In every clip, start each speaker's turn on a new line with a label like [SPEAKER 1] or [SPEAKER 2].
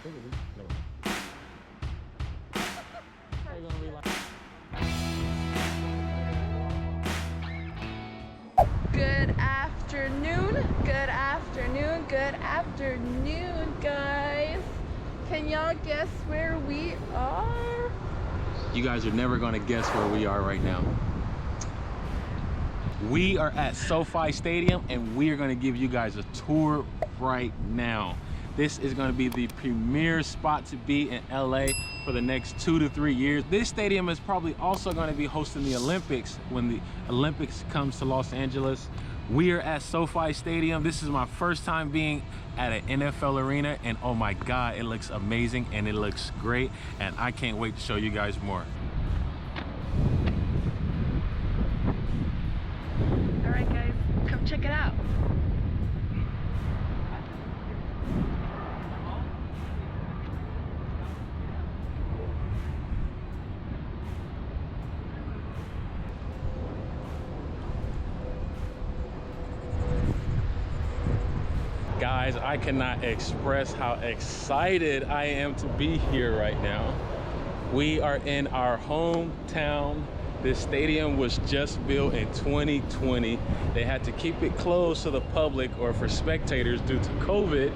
[SPEAKER 1] think it is. No. How you gonna be like?
[SPEAKER 2] Good afternoon, good afternoon, good afternoon, guys. Can y'all guess where we are?
[SPEAKER 1] You guys are never gonna guess where we are right now. We are at SoFi Stadium and we are gonna give you guys a tour right now. This is gonna be the premier spot to be in LA for the next 2 to 3 years. This stadium is probably also gonna be hosting the Olympics when the Olympics comes to Los Angeles. We are at SoFi Stadium. This is my first time being at an NFL arena, and oh my God, it looks amazing and it looks great, and I can't wait to show you guys more.
[SPEAKER 2] All right, guys, come check it out.
[SPEAKER 1] Guys, I cannot express how excited I am to be here right now. We are in our hometown. This stadium was just built in 2020. They had to keep it closed to the public or for spectators due to COVID,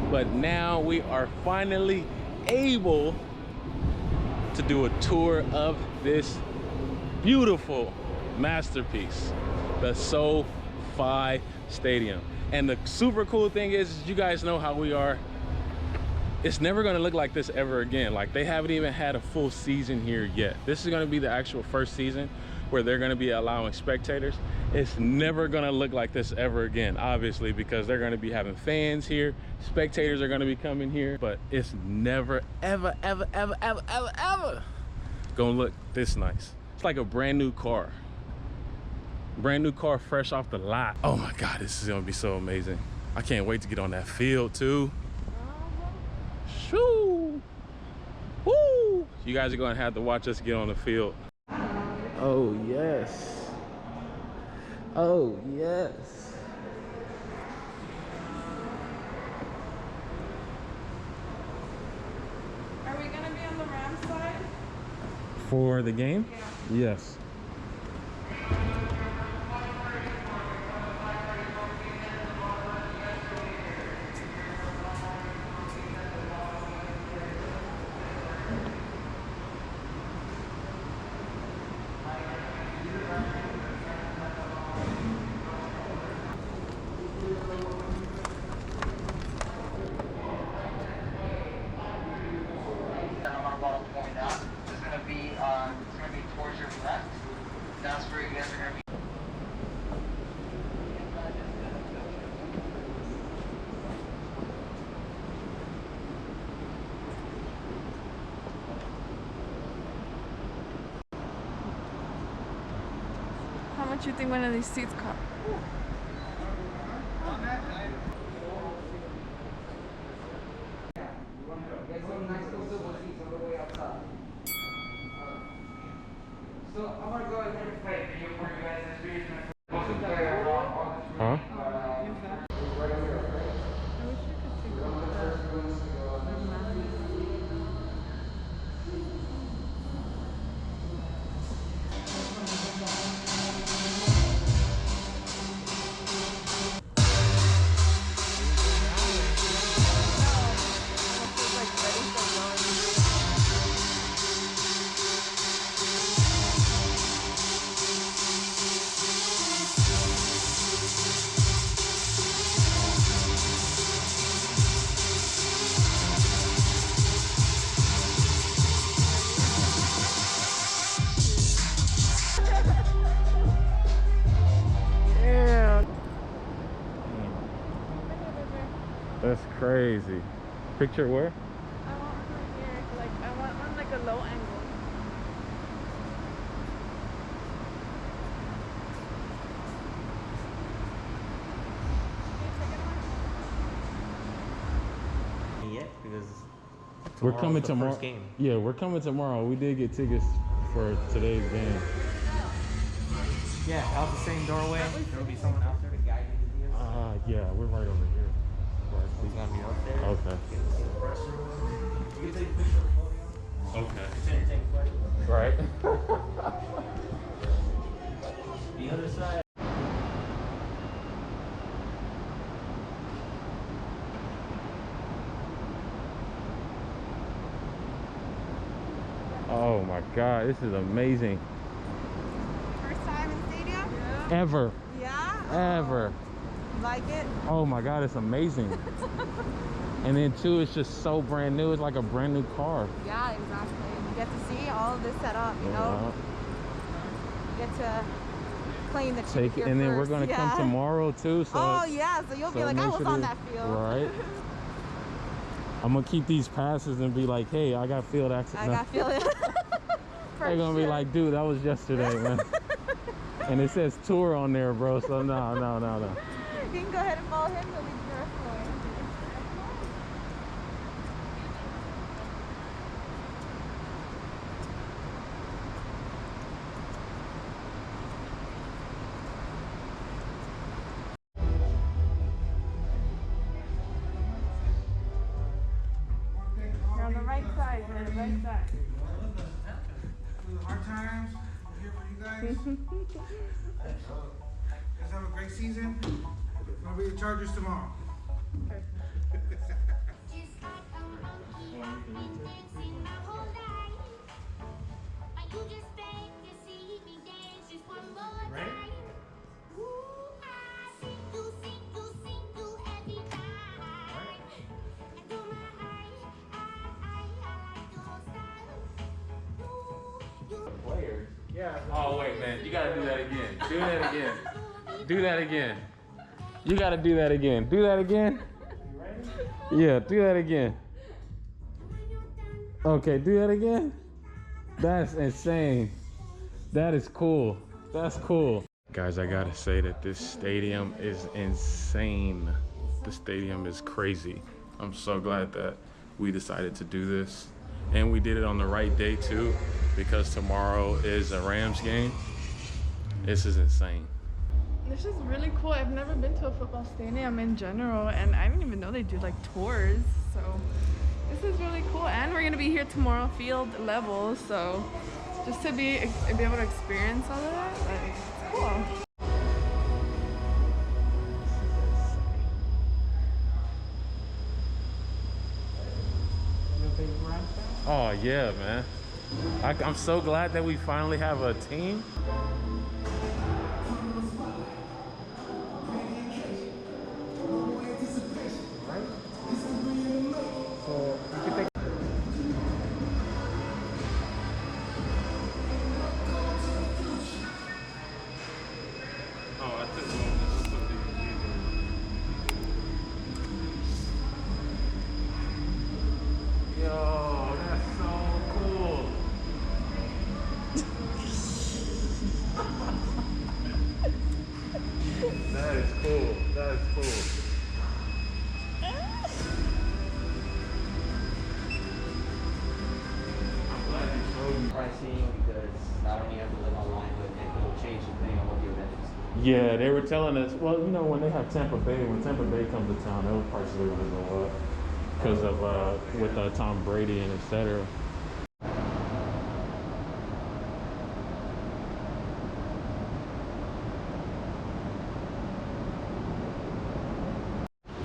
[SPEAKER 1] but now we are finally able to do a tour of this beautiful masterpiece, the SoFi Stadium. And the super cool thing is you guys know how we are. It's never gonna look like this ever again. Like, they haven't even had a full season here yet. This is gonna be the actual first season where they're gonna be allowing spectators. It's never gonna look like this ever again, obviously, because they're gonna be having fans here. Spectators are gonna be coming here, but it's never, ever, ever, ever, ever, ever, ever gonna look this nice. It's like a brand new car. Brand new car, fresh off the lot. Oh my God, this is gonna be so amazing. I can't wait to get on that field too. Shoo! Woo! You guys are gonna have to watch us get on the field. Oh yes. Oh yes.
[SPEAKER 2] Are we gonna be on the Rams side?
[SPEAKER 1] For the game?
[SPEAKER 2] Yeah.
[SPEAKER 1] Yes.
[SPEAKER 3] It's gonna be towards your left. That's where you guys are gonna be.
[SPEAKER 2] How much you think one of these seats cost?
[SPEAKER 3] So I'm gonna go ahead and play video for you guys this week.
[SPEAKER 1] Huh? That's crazy. Picture where?
[SPEAKER 2] I want one right here. Like, I want one like a low angle.
[SPEAKER 4] Yet because
[SPEAKER 1] We're coming
[SPEAKER 4] the
[SPEAKER 1] tomorrow.
[SPEAKER 4] first game.
[SPEAKER 1] Yeah, we're coming tomorrow. We did get tickets for today's game.
[SPEAKER 4] Yeah, out the same doorway. There'll be someone out there to guide you to the
[SPEAKER 1] Yeah, we're right over here.
[SPEAKER 4] He's gonna be out there.
[SPEAKER 1] Okay.
[SPEAKER 4] Get to see the press room.
[SPEAKER 1] Oh my God, this is amazing.
[SPEAKER 2] First time in the stadium?
[SPEAKER 1] Ever.
[SPEAKER 2] Yeah?
[SPEAKER 1] Ever.
[SPEAKER 2] Like it?
[SPEAKER 1] Oh my God, it's amazing. And then too, it's just so brand new. It's like a brand new car.
[SPEAKER 2] Yeah, exactly. You get to see all of this set up, you know? You get to claim that
[SPEAKER 1] Take it, and then we're gonna come tomorrow too. So
[SPEAKER 2] oh yeah, so you'll be like, I was on that field.
[SPEAKER 1] Right. I'm gonna keep these passes and be like, hey, I got field access.
[SPEAKER 2] I got field.
[SPEAKER 1] They're gonna be like, dude, that was yesterday, man. And it says tour on there, bro. So no.
[SPEAKER 2] You can go ahead and follow him. He'll lead you the rest of the way. You're on the right side. You're on the right side.
[SPEAKER 3] Through the hard times, we're here for you guys. Guys have a great season. We'll be the Chargers tomorrow.
[SPEAKER 1] Oh wait, man, you gotta do that again. Do that again. Do that again. You gotta do that again. Do that again. Yeah, do that again. Okay, do that again. That's insane. That is cool. That's cool. Guys, I gotta say that this stadium is insane. The stadium is crazy. I'm so glad that we decided to do this. And we did it on the right day too, because tomorrow is a Rams game. This is insane.
[SPEAKER 2] This is really cool. I've never been to a football stadium in general, and I didn't even know they do like tours. So this is really cool. And we're gonna be here tomorrow, field level. So just to be able to experience all of that, like, it's cool.
[SPEAKER 1] Oh yeah, man. I'm so glad that we finally have a team. Yo, that's so cool. That is cool. That is cool. I'm glad you showed me.
[SPEAKER 4] Pricing, because not only have to live online, but it will change depending on what the event is.
[SPEAKER 1] Yeah, they were telling us, well, you know, when they have Tampa Bay, when Tampa Bay comes to town, those prices are going to go up because of with Tom Brady and etc.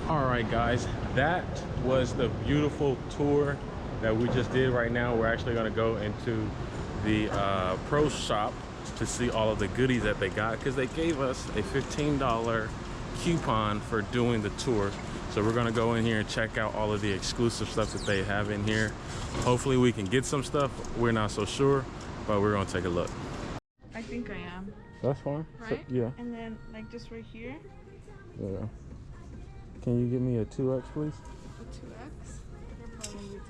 [SPEAKER 1] All right, guys, that was the beautiful tour that we just did. Right now, we're actually going to go into the pro shop to see all of the goodies that they got, because they gave us a $15 coupon for doing the tour. So we're gonna go in here and check out all of the exclusive stuff that they have in here. Hopefully we can get some stuff. We're not so sure, but we're gonna take a look.
[SPEAKER 2] I think I am.
[SPEAKER 1] That's fine.
[SPEAKER 2] Right?
[SPEAKER 1] So, yeah.
[SPEAKER 2] And then like just right here,
[SPEAKER 1] Yeah. Can you give me a 2X, please?
[SPEAKER 2] a 2X. You're probably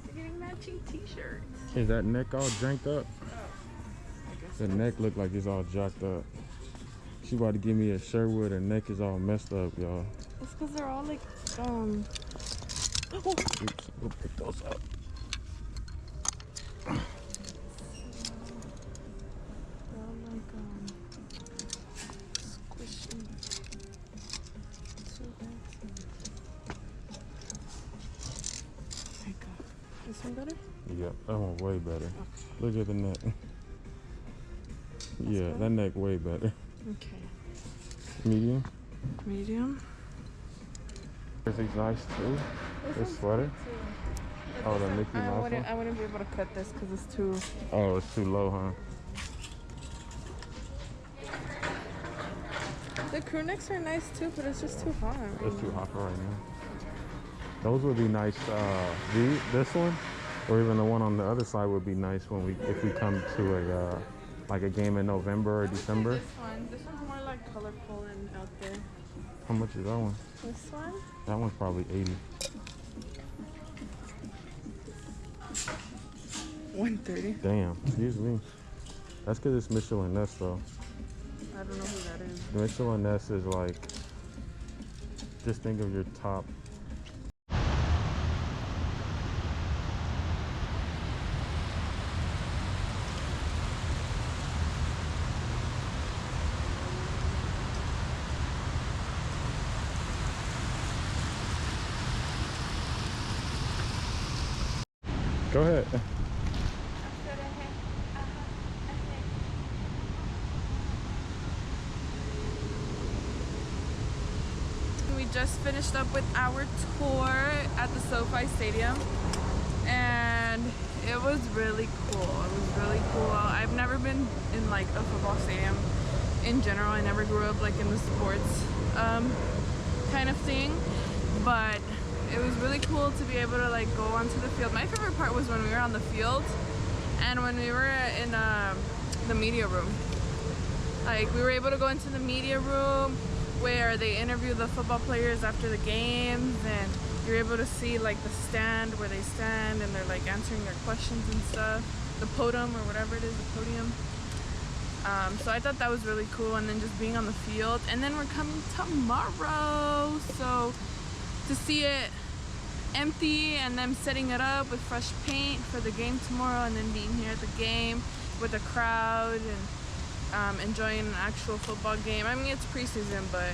[SPEAKER 2] You're getting matching t-shirts.
[SPEAKER 1] Is that neck all janked up? The neck look like it's all jacked up. She about to give me a shirt where the neck is all messed up, y'all.
[SPEAKER 2] It's because they're all like,
[SPEAKER 1] Oops, we'll pick those up.
[SPEAKER 2] they're all like, squishy. 2X. My God. This one better?
[SPEAKER 1] Yeah, that one way better.
[SPEAKER 2] Okay.
[SPEAKER 1] Look at the neck. Yeah,
[SPEAKER 2] better?
[SPEAKER 1] that neck way better.
[SPEAKER 2] Okay.
[SPEAKER 1] Medium?
[SPEAKER 2] Medium.
[SPEAKER 1] Is these nice too? This sweater? Oh, the Mickey Mouse one?
[SPEAKER 2] I wouldn't be able to cut this because it's too...
[SPEAKER 1] Oh, it's too low, huh?
[SPEAKER 2] The crew necks are nice too, but it's just too hot.
[SPEAKER 1] It's too hot for right now. Those would be nice. This one, or even the one on the other side would be nice when if we come to a like a game in November or December.
[SPEAKER 2] This one's more like colorful and out there.
[SPEAKER 1] How much is that one?
[SPEAKER 2] This one?
[SPEAKER 1] That one's probably 80.
[SPEAKER 2] 130.
[SPEAKER 1] Damn, excuse me. That's because it's Michelin Ness though.
[SPEAKER 2] I don't know who that is.
[SPEAKER 1] Michelin Ness is like, just think of your top. Go ahead.
[SPEAKER 2] We just finished up with our tour at the SoFi Stadium and it was really cool. It was really cool. I've never been in like a football stadium in general. I never grew up like in the sports kind of thing, but it was really cool to be able to like go onto the field. My favorite part was when we were on the field and when we were in the media room. Like we were able to go into the media room where they interview the football players after the games, and you're able to see like the stand where they stand and they're like answering their questions and stuff. The podium or whatever it is, the podium. So I thought that was really cool, and then just being on the field. And then we're coming tomorrow, so to see it empty and them setting it up with fresh paint for the game tomorrow, and then being here at the game with the crowd and enjoying an actual football game. I mean, it's preseason, but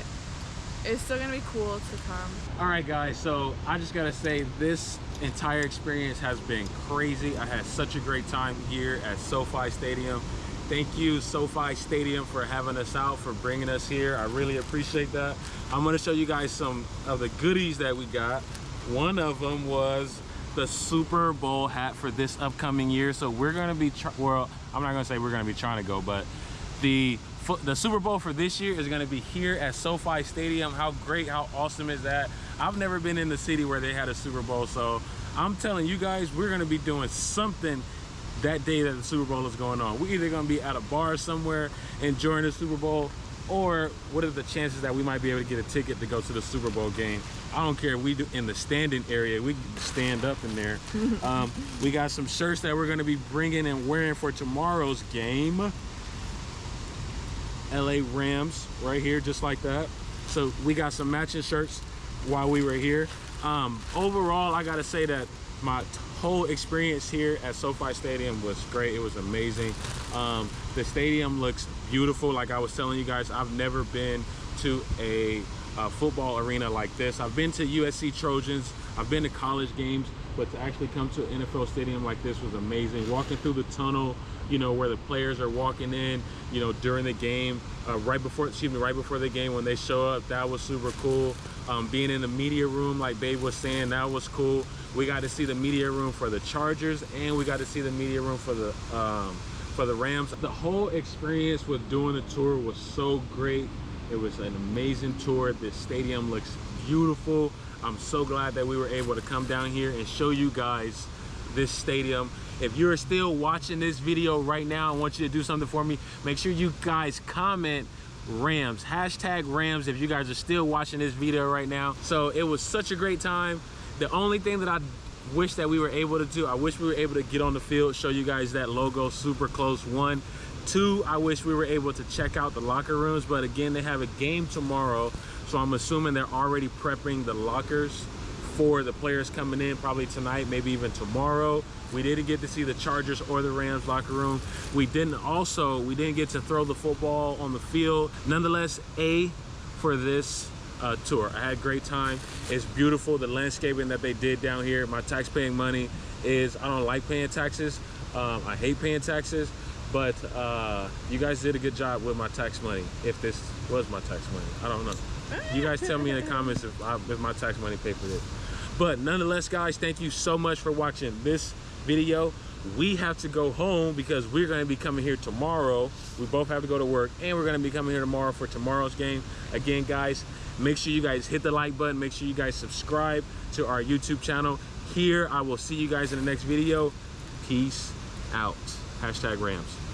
[SPEAKER 2] it's still gonna be cool to come.
[SPEAKER 1] All right, guys, so I just gotta say this entire experience has been crazy. I had such a great time here at SoFi Stadium. Thank you, SoFi Stadium, for having us out, for bringing us here. I really appreciate that. I'm gonna show you guys some of the goodies that we got. One of them was the Super Bowl hat for this upcoming year. So we're gonna be, well, I'm not gonna say we're gonna be trying to go, but the Super Bowl for this year is gonna be here at SoFi Stadium. How great, how awesome is that? I've never been in the city where they had a Super Bowl, so I'm telling you guys, we're gonna be doing something that day that the Super Bowl is going on. We're either gonna be at a bar somewhere enjoying the Super Bowl, or what are the chances that we might be able to get a ticket to go to the Super Bowl game? I don't care if we do in the standing area, we can stand up in there. We got some shirts that we're gonna be bringing and wearing for tomorrow's game. LA Rams right here, just like that. So we got some matching shirts while we were here. Overall, I gotta say that my whole experience here at SoFi Stadium was great. It was amazing. The stadium looks beautiful. Like I was telling you guys, I've never been to a football arena like this. I've been to USC Trojans, I've been to college games, but to actually come to an NFL stadium like this was amazing. Walking through the tunnel, you know, where the players are walking in, you know, during the game, right before the game when they show up, that was super cool. Being in the media room, like Babe was saying, that was cool. We got to see the media room for the Chargers, and we got to see the media room for the Rams. The whole experience with doing the tour was so great. It was an amazing tour. This stadium looks beautiful. I'm so glad that we were able to come down here and show you guys this stadium. If you're still watching this video right now, I want you to do something for me. Make sure you guys comment Rams, hashtag Rams, if you guys are still watching this video right now. So it was such a great time. The only thing that I wish that we were able to do, I wish we were able to get on the field, show you guys that logo super close. 1, 2, I wish we were able to check out the locker rooms, but again, they have a game tomorrow, so I'm assuming they're already prepping the lockers for the players coming in, probably tonight, maybe even tomorrow. We didn't get to see the Chargers or the Rams locker room. We didn't get to throw the football on the field. Nonetheless, A for this tour. I had a great time. It's beautiful, the landscaping that they did down here. My tax-paying money is, I don't like paying taxes. I hate paying taxes, But you guys did a good job with my tax money. If this was my tax money, I don't know. You guys tell me in the comments if my tax money paid for this. But nonetheless, guys, thank you so much for watching this video. We have to go home because we're going to be coming here tomorrow. We both have to go to work, and we're going to be coming here tomorrow for tomorrow's game. Again, guys, make sure you guys hit the like button. Make sure you guys subscribe to our YouTube channel. Here, I will see you guys in the next video. Peace out. #Rams.